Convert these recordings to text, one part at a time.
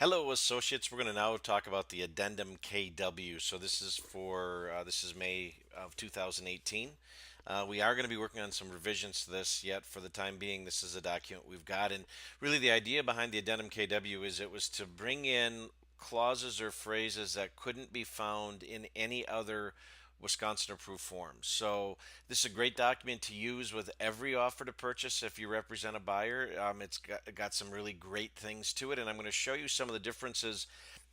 Hello, associates. We're going to now talk about the Addendum KW. So this is May of 2018. We are going to be working on some revisions to this. Yet, for the time being, this is a document we've got, and really the idea behind the Addendum KW is it was to bring in clauses or phrases that couldn't be found in any other Wisconsin approved forms. So this is a great document to use with every offer to purchase if you represent a buyer. It's got some really great things to it, and I'm going to show you some of the differences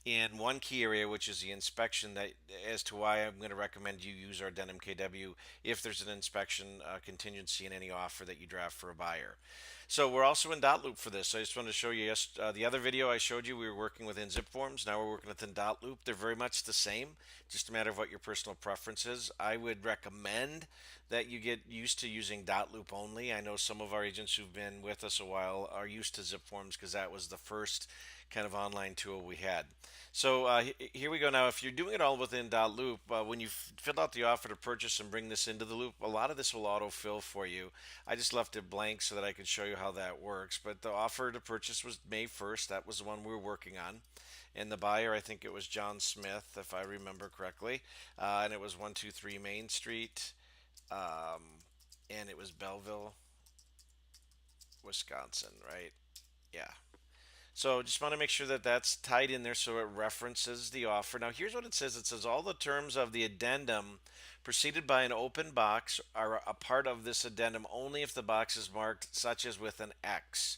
in one key area, which is the inspection, that as to why I'm going to recommend you use our Addendum KW if there's an inspection contingency in any offer that you draft for a buyer. So we're also in dot loop for this. So I just wanted to show you the other video I showed you. We were working within zip forms. Now we're working within dot loop. They're very much the same, just a matter of what your personal preference is. I would recommend that you get used to using dot loop only. I know some of our agents who've been with us a while are used to zip forms because that was the first kind of online tool we had. So here we go. Now, if you're doing it all within dot loop, when you fill out the offer to purchase and bring this into the loop, a lot of this will autofill for you. I just left it blank so that I could show you how that works. But the offer to purchase was May 1st. That was the one we were working on. And the buyer, I think it was John Smith, if I remember correctly. And it was 123 Main Street. And it was Belleville, Wisconsin, right? Yeah. So just want to make sure that that's tied in there so it references the offer. Now here's what it says. It says all the terms of the addendum preceded by an open box are a part of this addendum only if the box is marked such as with an X.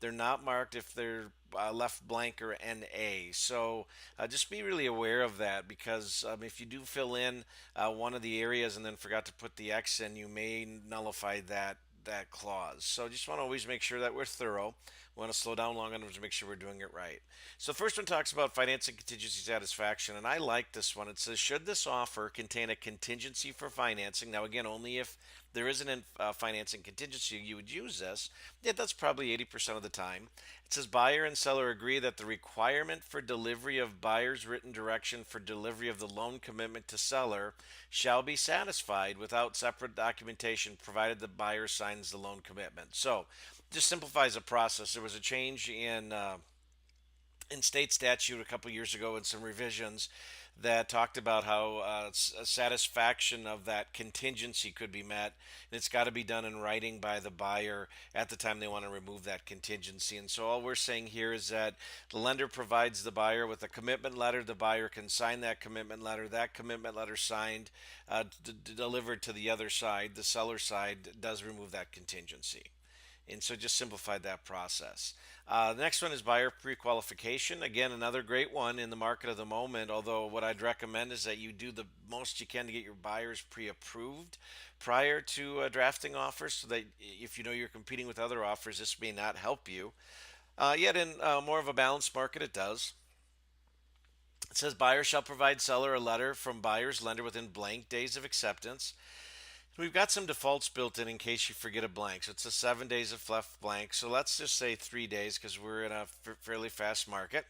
They're not marked if they're left blank or NA. So just be really aware of that because if you do fill in one of the areas and then forgot to put the X in, you may nullify that clause. So just want to always make sure that we're thorough. We want to slow down long enough to make sure we're doing it right. So the first one talks about financing contingency satisfaction, and I like this one. It says, should this offer contain a contingency for financing? Now, again, only if there is an financing contingency you would use this. Yeah, that's probably 80% of the time. It says buyer and seller agree that the requirement for delivery of buyer's written direction for delivery of the loan commitment to seller shall be satisfied without separate documentation provided the buyer signs the loan commitment. So just simplifies the process. There was a change in state statute a couple years ago and some revisions that talked about how satisfaction of that contingency could be met, and it's got to be done in writing by the buyer at the time they want to remove that contingency. And so all we're saying here is that the lender provides the buyer with a commitment letter. The buyer can sign that commitment letter. That commitment letter signed, delivered to the other side. The seller side does remove that contingency. And so just simplified that process. The next one is buyer prequalification. Again, another great one in the market of the moment. Although what I'd recommend is that you do the most you can to get your buyers pre-approved prior to drafting offers, so that if you know you're competing with other offers, this may not help you. Yet in more of a balanced market, it does. It says buyer shall provide seller a letter from buyer's lender within blank days of acceptance. We've got some defaults built in case you forget a blank. So it's a 7 days of left blank. So let's just say 3 days because we're in a fairly fast market,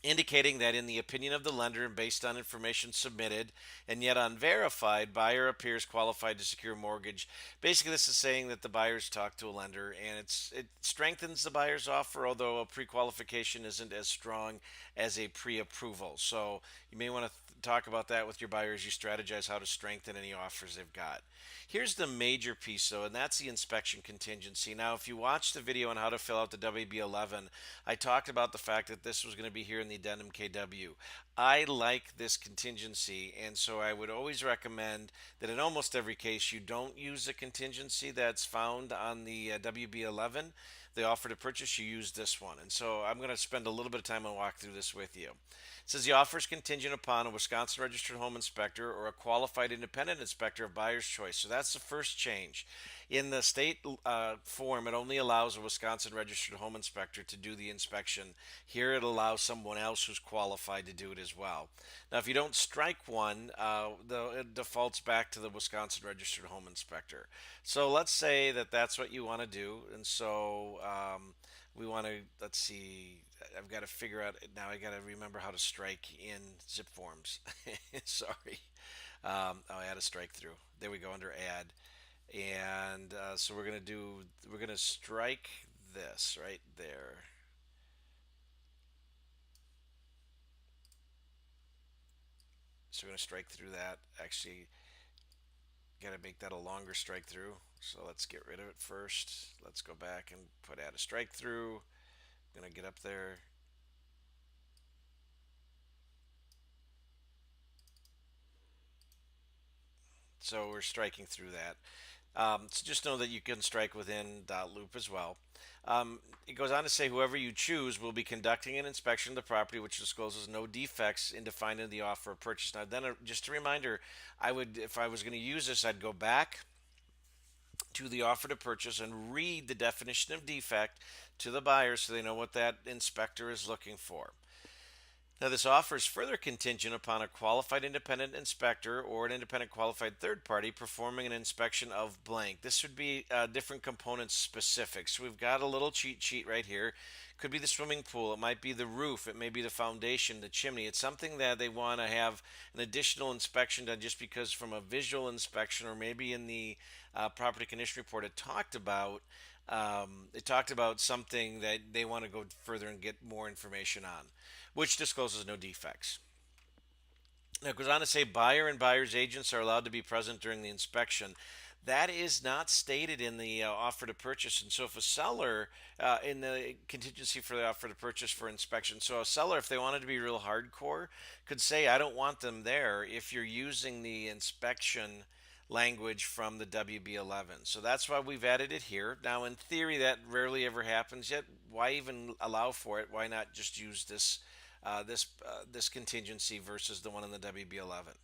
indicating that in the opinion of the lender and based on information submitted and yet unverified, buyer appears qualified to secure mortgage. Basically, this is saying that the buyer's talked to a lender, and it strengthens the buyer's offer, although a pre-qualification isn't as strong as a pre-approval. So you may want to talk about that with your buyers. You strategize how to strengthen any offers they've got. Here's the major piece, though, and that's the inspection contingency. Now, if you watch the video on how to fill out the WB11, I talked about the fact that this was going to be here in the Addendum KW. I like this contingency, and so I would always recommend that in almost every case you don't use the contingency that's found on the WB11, the offer to purchase. You use this one. And so I'm going to spend a little bit of time and walk through this with you. It says the offer is contingent upon a Wisconsin registered home inspector or a qualified independent inspector of buyer's choice. So that's the first change. In the state form, it only allows a Wisconsin registered home inspector to do the inspection. Here it allows someone else who's qualified to do it as well. Now, if you don't strike one, it defaults back to the Wisconsin registered home inspector. So let's say that that's what you want to do. And so we want to, let's see, I've got to figure out now. I got to remember how to strike in zip forms. Sorry. I had a strike through. There we go under add. And so we're going to strike this right there. So we're going to strike through that. Actually, got to make that a longer strike through. So let's get rid of it first. Let's go back and put add a strike through. I'm going to get up there. So we're striking through that. So just know that you can strike within dot loop as well. It goes on to say whoever you choose will be conducting an inspection of the property which discloses no defects in defining the offer of purchase. Now, then just a reminder, I would, if I was going to use this, I'd go back to the offer to purchase and read the definition of defect to the buyer so they know what that inspector is looking for. Now, this offer is further contingent upon a qualified independent inspector or an independent qualified third party performing an inspection of blank. This would be different components specific. So we've got a little cheat sheet right here. Could be the swimming pool, it might be the roof, it may be the foundation, the chimney. It's something that they want to have an additional inspection done just because from a visual inspection or maybe in the property condition report it talked about something that they want to go further and get more information on, which discloses no defects. Now, it goes on to say buyer and buyer's agents are allowed to be present during the inspection. That is not stated in the offer to purchase. And so, if a seller, in the contingency for the offer to purchase for inspection, so a seller, if they wanted to be real hardcore, could say, I don't want them there if you're using the inspection language from the WB11. So that's why we've added it here. Now, in theory, that rarely ever happens yet. Why even allow for it? Why not just use this contingency versus the one in the WB11?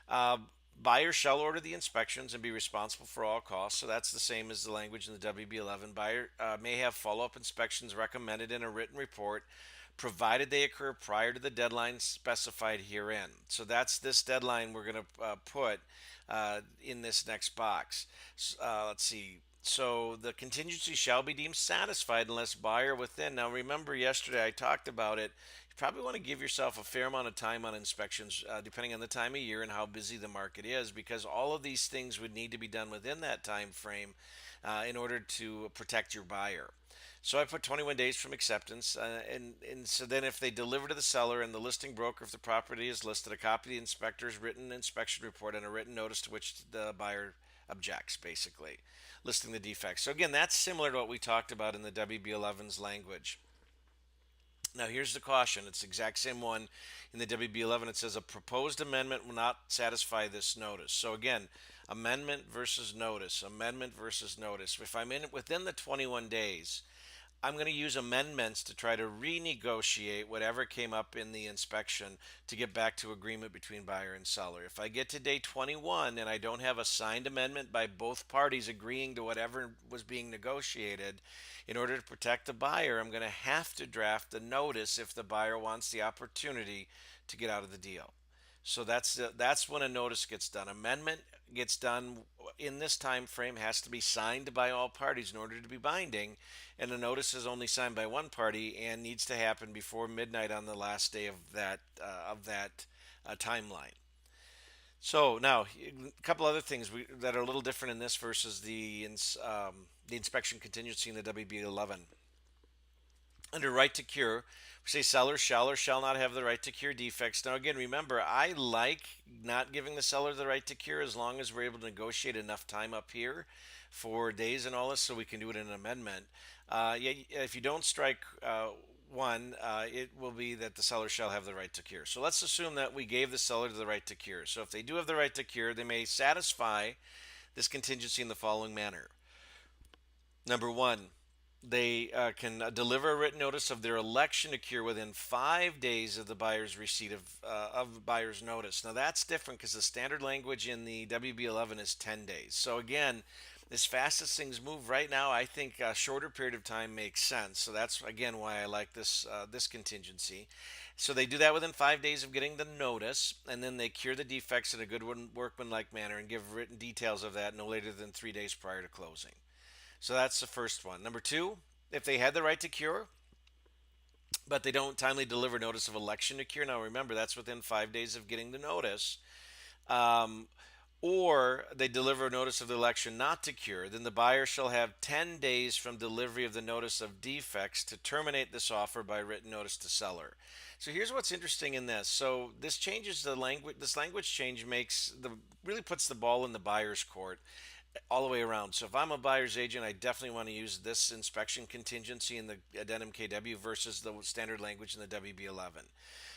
Uh, Buyer shall order the inspections and be responsible for all costs. So that's the same as the language in the WB11. Buyer may have follow-up inspections recommended in a written report, provided they occur prior to the deadline specified herein. So that's this deadline we're going to put in this next box. Let's see. So the contingency shall be deemed satisfied unless buyer within. Now remember, yesterday I talked about it. You probably want to give yourself a fair amount of time on inspections, depending on the time of year and how busy the market is, because all of these things would need to be done within that time frame in order to protect your buyer. So I put 21 days from acceptance, and so then if they deliver to the seller and the listing broker, if the property is listed, a copy of the inspector's written inspection report and a written notice to which the buyer objects, basically listing the defects. So again, that's similar to what we talked about in the WB11's language. Now here's the caution. It's the exact same one in the WB11. It says a proposed amendment will not satisfy this notice. So again, amendment versus notice, amendment versus notice. If I'm in within the 21 days, I'm going to use amendments to try to renegotiate whatever came up in the inspection to get back to agreement between buyer and seller. If I get to day 21 and I don't have a signed amendment by both parties agreeing to whatever was being negotiated, in order to protect the buyer, I'm going to have to draft a notice if the buyer wants the opportunity to get out of the deal. So that's when a notice gets done. Amendment gets done in this time frame, has to be signed by all parties in order to be binding, and the notice is only signed by one party and needs to happen before midnight on the last day of that timeline. So now a couple other things that are a little different in this versus the inspection contingency in the WB11. Under right to cure, we say seller shall or shall not have the right to cure defects. Now, again, remember, I like not giving the seller the right to cure as long as we're able to negotiate enough time up here for days and all this so we can do it in an amendment. Yeah, if you don't strike one, it will be that the seller shall have the right to cure. So let's assume that we gave the seller the right to cure. So if they do have the right to cure, they may satisfy this contingency in the following manner. Number one, they can deliver a written notice of their election to cure within 5 days of the buyer's receipt of the buyer's notice. Now that's different because the standard language in the WB11 is 10 days. So again, as fast as things move right now, I think a shorter period of time makes sense. So that's again why I like this contingency. So they do that within 5 days of getting the notice, and then they cure the defects in a good workmanlike manner and give written details of that no later than 3 days prior to closing. So that's the first one. Number two, if they had the right to cure, but they don't timely deliver notice of election to cure. Now remember, that's within 5 days of getting the notice. Um, or they deliver a notice of the election not to cure, then the buyer shall have 10 days from delivery of the notice of defects to terminate this offer by written notice to seller. So here's what's interesting in this. So this changes the language. This language change makes the really puts the ball in the buyer's court all the way around. So if I'm a buyer's agent, I definitely want to use this inspection contingency in the Addendum KW versus the standard language in the WB11.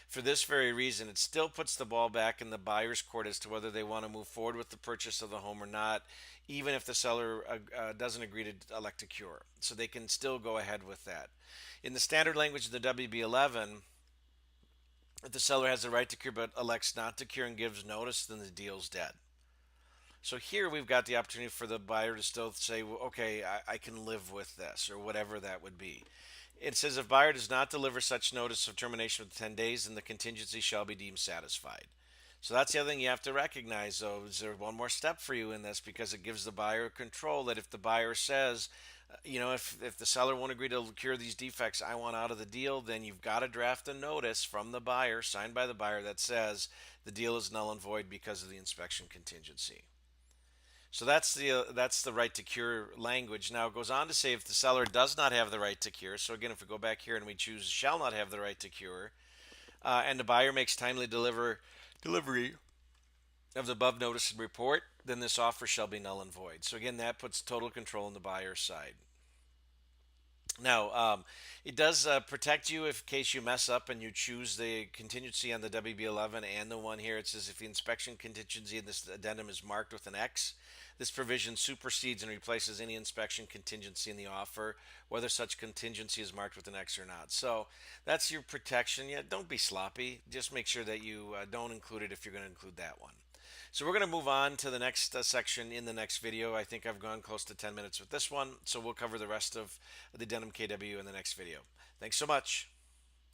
For this very reason, it still puts the ball back in the buyer's court as to whether they want to move forward with the purchase of the home or not, even if the seller doesn't agree to elect to cure. So they can still go ahead with that. In the standard language of the WB11, if the seller has the right to cure but elects not to cure and gives notice, then the deal's dead. So here we've got the opportunity for the buyer to still say, well, okay, I can live with this, or whatever that would be. It says if buyer does not deliver such notice of termination within 10 days, then the contingency shall be deemed satisfied. So that's the other thing you have to recognize, though. Is there one more step for you in this because it gives the buyer control that if the buyer says, if the seller won't agree to cure these defects, I want out of the deal, then you've got to draft a notice from the buyer, signed by the buyer, that says the deal is null and void because of the inspection contingency. So that's the right to cure language. Now it goes on to say if the seller does not have the right to cure. So again, if we go back here and we choose shall not have the right to cure, and the buyer makes timely delivery of the above notice and report, then this offer shall be null and void. So again, that puts total control on the buyer's side. Now, it does protect you if in case you mess up and you choose the contingency on the WB11 and the one here. It says if the inspection contingency in this addendum is marked with an X, this provision supersedes and replaces any inspection contingency in the offer, whether such contingency is marked with an X or not. So that's your protection. Yeah, don't be sloppy. Just make sure that you don't include it if you're going to include that one. So we're going to move on to the next section in the next video. I think I've gone close to 10 minutes with this one, so we'll cover the rest of the Addendum KW in the next video. Thanks so much.